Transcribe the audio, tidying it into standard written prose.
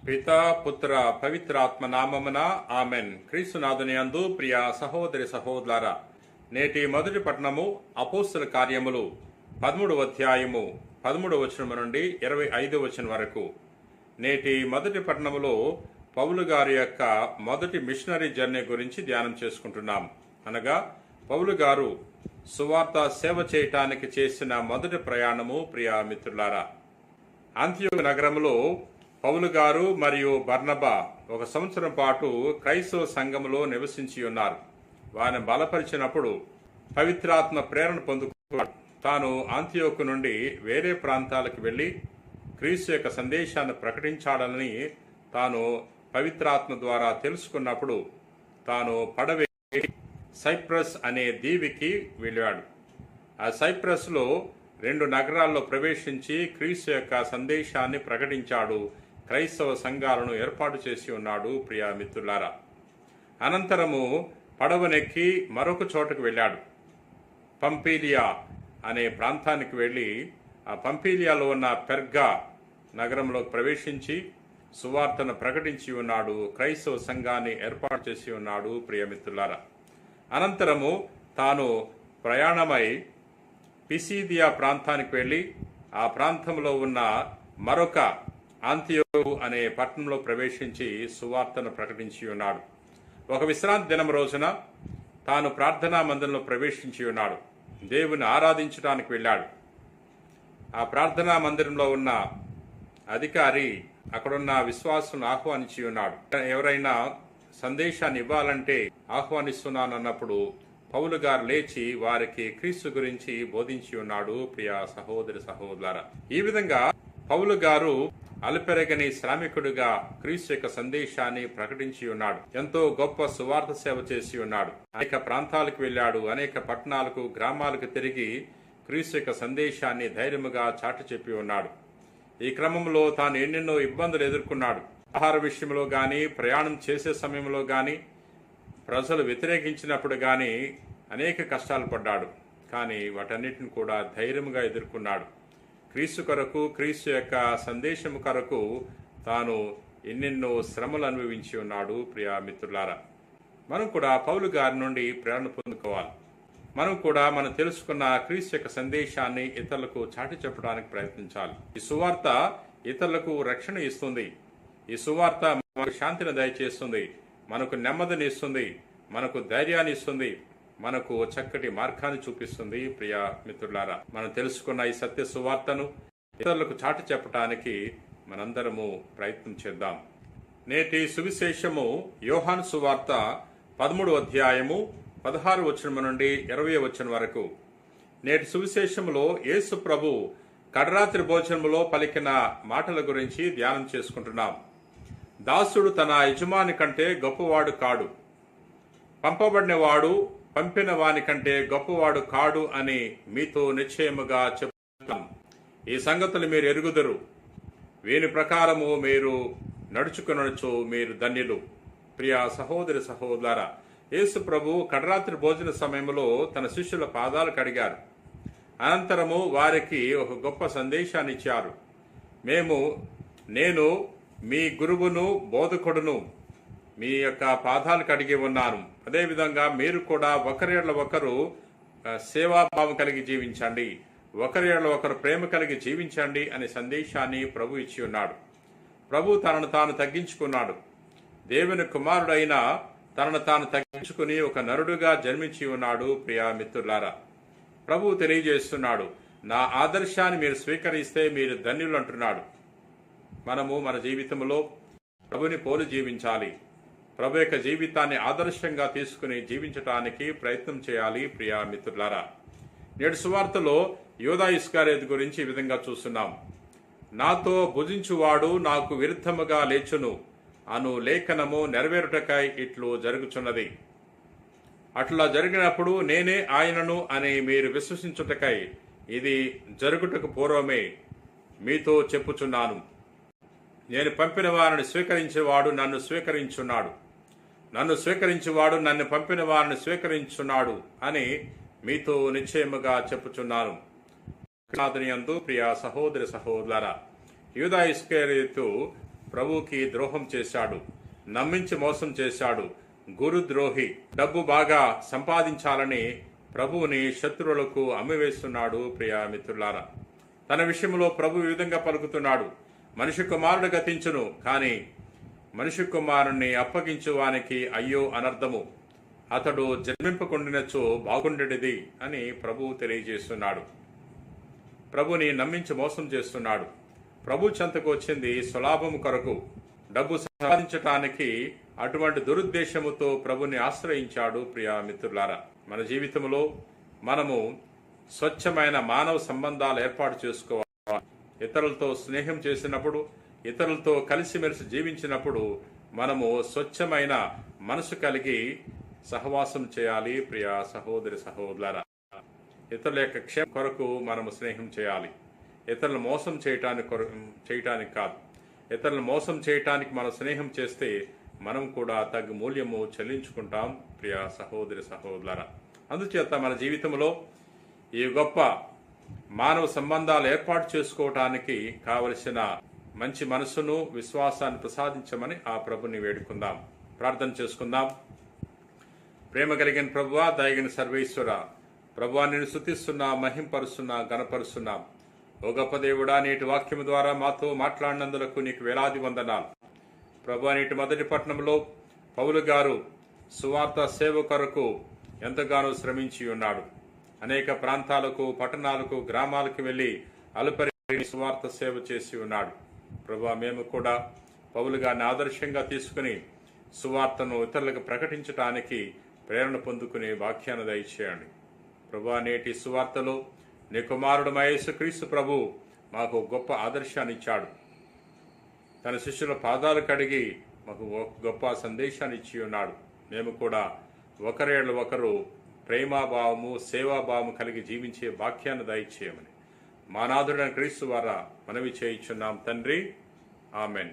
పితా పుత్ర పవిత్రాత్మ నామమున ఆమెన్. క్రీస్తునాథుని యందు ప్రియ సహోదరి సహోదరులారా, నేటి మొదటి పట్టణము అపోస్తల కార్యములు 13వ అధ్యాయము 13వ వచనము నుండి 25వ వచనం వరకు. నేటి మొదటి పట్టణములో పౌలు గారి యొక్క మొదటి మిషనరీ జర్నీ గురించి ధ్యానం చేసుకుంటున్నాం. అనగా పౌలు గారు సువార్త సేవ చేయటానికి చేసిన మొదటి ప్రయాణము. ప్రియ మిత్రులారా, అంతియోకు నగరంలో పౌలు గారు మరియు బర్నబా 1 సంవత్సరం పాటు క్రైస్తవ సంఘములో నివసించి ఉన్నారు. వారిని బలపరిచినప్పుడు పవిత్రాత్మ ప్రేరణ పొందుకున్నాడు. తాను అంతియోకు నుండి వేరే ప్రాంతాలకు వెళ్లి క్రీస్తు యొక్క సందేశాన్ని ప్రకటించాలని తాను పవిత్రాత్మ ద్వారా తెలుసుకున్నప్పుడు తాను పడవ సైప్రస్ అనే దీవికి వెళ్ళాడు. ఆ సైప్రస్ లో 2 నగరాల్లో ప్రవేశించి క్రీస్తు యొక్క సందేశాన్ని ప్రకటించాడు. క్రైస్తవ సంఘాలను ఏర్పాటు చేసి ఉన్నాడు. ప్రియ మిత్రులారా, అనంతరము పడవనెక్కి మరొక చోటకు వెళ్ళాడు. పంపీలియా అనే ప్రాంతానికి వెళ్ళి ఆ పంపీలియాలో ఉన్న పెర్గా నగరంలో ప్రవేశించి సువార్తను ప్రకటించి ఉన్నాడు. క్రైస్తవ సంఘాన్ని ఏర్పాటు చేసి ఉన్నాడు. ప్రియ మిత్రులారా, అనంతరము తాను ప్రయాణమై పిసిదియా ప్రాంతానికి వెళ్ళి ఆ ప్రాంతంలో ఉన్న మరొక అంతియోకు అనే పట్టణంలో ప్రవేశించి సువార్తను ప్రకటించి ఉన్నాడు. ఒక విశ్రాంతి దినం రోజున తాను ప్రార్థనా మందిరంలో ప్రవేశించి ఉన్నాడు. దేవుని ఆరాధించడానికి వెళ్ళాడు. ఆ ప్రార్థనా మందిరంలో ఉన్న అధికారి అక్కడున్న విశ్వాసులను ఆహ్వానించి ఉన్నాడు. ఎవరైనా సందేశాన్ని ఇవ్వాలంటే ఆహ్వానిస్తున్నానన్నప్పుడు పౌలు గారు లేచి వారికి క్రీస్తు గురించి బోధించి ఉన్నాడు. ప్రియ సహోదరి సహోదరులారా, ఈ విధంగా పౌలు గారు అలుపెరగని శ్రామికుడిగా క్రీస్తు యొక్క సందేశాన్ని ప్రకటించి ఉన్నాడు. ఎంతో గొప్ప సువార్త సేవ చేసి ఉన్నాడు. అనేక ప్రాంతాలకు వెళ్ళాడు. అనేక పట్టణాలకు, గ్రామాలకు తిరిగి క్రీస్తు యొక్క సందేశాన్ని ధైర్యముగా చాటి చెప్పి ఉన్నాడు. ఈ క్రమంలో తాను ఎన్నెన్నో ఇబ్బందులు ఎదుర్కొన్నాడు. ఆహార విషయంలో గాని, ప్రయాణం చేసే సమయంలో గాని, ప్రజలు వ్యతిరేకించినప్పుడు గాని అనేక కష్టాలు పడ్డాడు. కానీ వాటన్నిటిని కూడా ధైర్యముగా ఎదుర్కొన్నాడు. క్రీస్తు కొరకు, క్రీస్తు యొక్క సందేశము కొరకు తాను ఎన్నెన్నో శ్రమలు అనుభవించి ఉన్నాడు. ప్రియ మిత్రులారా, మనం కూడా పౌలు గారి నుండి ప్రేరణ పొందుకోవాలి. మనం కూడా మనం తెలుసుకున్న క్రీస్తు యొక్క సందేశాన్ని ఇతరులకు చాటి చెప్పడానికి ప్రయత్నించాలి. ఈ సువార్త ఇతరులకు రక్షణ ఇస్తుంది. ఈ సువార్త మనకు శాంతిని దయచేస్తుంది, మనకు నెమ్మదిని ఇస్తుంది, మనకు ధైర్యాన్ని ఇస్తుంది, మనకు చక్కటి మార్గాన్ని చూపిస్తుంది. ప్రియ మిత్రులారా, మనం తెలుసుకున్న ఈ సత్య సువార్తను ఇతరులకు చాటి చెప్పడానికి మనందరము ప్రయత్నం చేద్దాం. నేటి సువిశేషము యోహాను సువార్త 13వ అధ్యాయము 16వ వచనం నుండి 20వ వచనం వరకు. నేటి సువిశేషములో యేసు ప్రభు కడరాత్రి భోజనములో పలికిన మాటల గురించి ధ్యానం చేసుకుంటున్నాం. దాసుడు తన యజమాని కంటే గొప్పవాడు కాడు, పంపబడినవాడు పంపిన వాని కంటే గొప్పవాడు కాడు అని మీతో నిశ్చయముగా చెప్తున్నాను. ఈ సంగతులు మీరు ఎరుగుదురు. వీని ప్రకారము మీరు నడుచుకునొచ్చు మీరు ధన్యులు. ప్రియ సహోదరి సహోదరులారా, యేసు ప్రభు కడరాత్రి భోజన సమయంలో తన శిష్యుల పాదాలు కడిగారు. అనంతరము వారికి ఒక గొప్ప సందేశాన్ని ఇచ్చారు. నేను మీ గురువును బోధకుడును, మీ యొక్క పాదాలు కడిగి ఉన్నాను. అదేవిధంగా మీరు కూడా ఒకరి ఎడల ఒకరు సేవాభావం కలిగి జీవించండి, ఒకరి ఎడల ఒకరు ప్రేమ కలిగి జీవించండి అనే సందేశాన్ని ప్రభు ఇచ్చి ఉన్నాడు. ప్రభు తనను తాను తగ్గించుకున్నాడు. దేవుని కుమారుడైన తనను తాను తగ్గించుకుని ఒక నరుడుగా జన్మించి ఉన్నాడు. ప్రియ మిత్రులారా, ప్రభు తెలియజేస్తున్నాడు, నా ఆదర్శాన్ని మీరు స్వీకరిస్తే మీరు ధన్యులు అంటున్నాడు. మనము మన జీవితంలో ప్రభుని పోలి జీవించాలి. ప్రభు యొక్క జీవితాన్ని ఆదర్శంగా తీసుకుని జీవించటానికి ప్రయత్నం చేయాలి. ప్రియ మిత్రులారా, నేడు సువార్తలో యూదా ఇస్కరియోతు గురించి ఈ విధంగా చూస్తున్నాం. నాతో భుజించువాడు నాకు విరుద్ధముగా లేచును అను లేఖనము నెరవేరుటకై ఇట్లు జరుగుచున్నది. అట్లా జరిగినప్పుడు నేనే ఆయనను అని మీరు విశ్వసించుటకై ఇది జరుగుటకు పూర్వమే మీతో చెప్పుచున్నాను. నేను పంపిన వారిని స్వీకరించేవాడు నన్ను స్వీకరించున్నాడు, నన్ను స్వీకరించేవాడు నన్ను పంపిన వారిని స్వీకరించున్నాడు అని మీతో నిశ్చయముగా చెప్పుచున్నాను. యందు ప్రియ సహోదరి సహోదరులారా, యూదా ఇస్కరియోతు ప్రభువుకి ద్రోహం చేశాడు, నమ్మించి మోసం చేశాడు, గురుద్రోహి. డబ్బు బాగా సంపాదించాలని ప్రభువుని శత్రువులకు అమ్మివేస్తున్నాడు. ప్రియా మిత్రులారా, తన విషయంలో ప్రభు ఈ విధంగా పలుకుతున్నాడు, మనిషి కుమారుడు గతించును, కానీ మనిషి కుమారుణ్ణి అప్పగించువానికి అయ్యో అనర్థము, అతడు జన్మింపకుండినచో బాగుండేది అని ప్రభువు తెలియజేస్తున్నాడు. ప్రభుని నమ్మించి మోసం చేస్తున్నాడు. ప్రభు చెంతకు వచ్చింది స్వలాభము కొరకు, డబ్బు సంపాదించటానికి. అటువంటి దురుద్దేశముతో ప్రభుని ఆశ్రయించాడు. ప్రియా మిత్రులారా, మన జీవితంలో మనము స్వచ్ఛమైన మానవ సంబంధాలు ఏర్పాటు చేసుకోవాలి. ఇతరులతో స్నేహం చేసినప్పుడు, ఇతరులతో కలిసిమెలిసి జీవించినప్పుడు మనము స్వచ్ఛమైన మనసు కలిగి సహవాసం చేయాలి. ప్రియా సహోదరి సహోదరులారా, ఇతరుల యొక్క క్షేమం కొరకు మనము స్నేహం చేయాలి. ఇతరులను మోసం చేయటానికి కాదు. ఇతరులను మోసం చేయటానికి మనం స్నేహం చేస్తే మనం కూడా తగు మూల్యము చెల్లించుకుంటాం. ప్రియా సహోదరి సహోదరులారా, అందుచేత మన జీవితంలో ఈ గొప్ప మానవ సంబంధాలు ఏర్పాటు చేసుకోవటానికి కావలసిన మంచి మనసును, విశ్వాసాన్ని ప్రసాదించమని ఆ ప్రభుని వేడుకుందాం. ప్రార్థన చేసుకుందాం. ప్రేమ కలిగిన ప్రభువా, దయగిన సర్వేశ్వర, ప్రభువా, నిన్ను స్తుతిస్తున్నా, మహింపరుస్తున్నా, గణపరుస్తున్నాం. ఓ గొప్ప దేవుడా, నేటి వాక్యము ద్వారా మాతో మాట్లాడినందులకు నీకు వేలాది వందనాలు. ప్రభువా, నేటి మొదటి పట్టణంలో పౌలు గారు సువార్త సేవ కొరకు ఎంతగానో శ్రమించి ఉన్నాడు. అనేక ప్రాంతాలకు, పట్టణాలకు, గ్రామాలకు వెళ్లి అలుపరి సువార్త సేవ చేసి ఉన్నాడు. ప్రభువా, మేము కూడా పౌలు గారిని ఆదర్శంగా తీసుకుని సువార్తను ఇతరులకు ప్రకటించడానికి ప్రేరణ పొందుకునే వాక్యాన్ని దయచేయండి. ప్రభువా, నేటి సువార్తలో నీ కుమారుడు యేసుక్రీస్తు ప్రభు మాకు గొప్ప ఆదర్శాన్ని ఇచ్చాడు. తన శిష్యుల పాదాలు కడిగి మాకు గొప్ప సందేశాన్ని ఇచ్చి ఉన్నాడు. మేము కూడా ఒకరేళ్ళు ఒకరు ప్రేమాభావము, సేవాభావము కలిగి జీవించే వాక్యాన్ని దయచేయమని మా నాథుడైన క్రీస్తు ద్వారా మనవి చేయుచున్నాం తండ్రి. ఆమెన్.